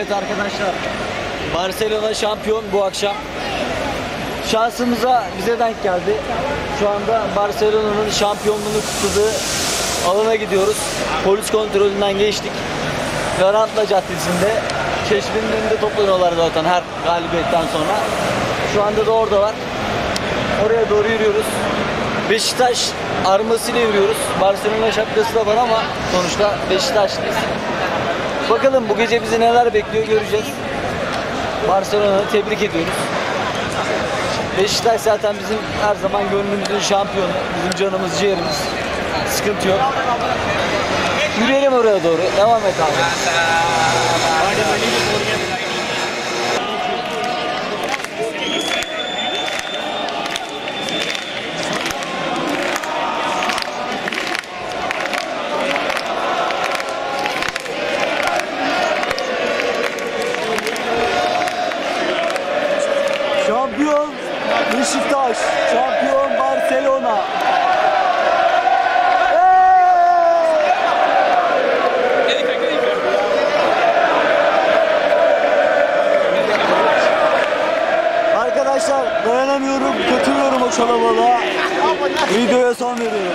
Evet arkadaşlar, Barcelona şampiyon bu akşam. Şansımıza bize denk geldi. Şu anda Barcelona'nın şampiyonluğunu kutladığı alana gidiyoruz. Polis kontrolünden geçtik. Garantla Caddesi'nde Çeşme'nin önünde toplanıyorlar zaten her galibiyetten sonra. Şu anda da oradalar. Oraya doğru yürüyoruz. Beşiktaş armasıyla yürüyoruz. Barcelona şapkası da var ama sonuçta Beşiktaşlıyız. Bakalım bu gece bizi neler bekliyor göreceğiz. Barcelona'yı tebrik ediyoruz. Beşiktaş zaten bizim her zaman gönlümüzün şampiyonu. Bizim canımız, ciğerimiz. Sıkıntı yok. Yürüyelim oraya doğru. Devam et abi. Şampiyon Beşiktaş, şampiyon Barcelona. Arkadaşlar dayanamıyorum, katılıyorum o kalabalığa. Videoya son veriyorum.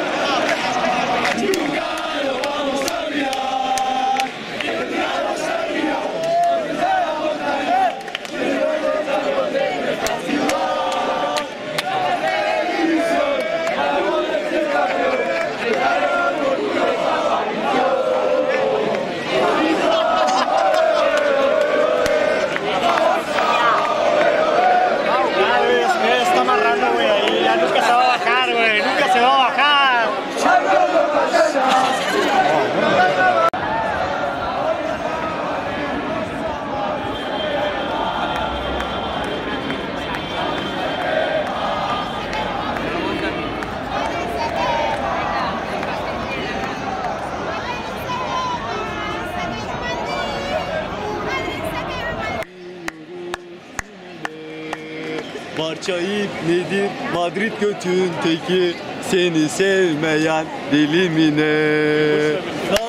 Barça ip nedir? Madrid götün teki, seni sevmeyen deli mi ne?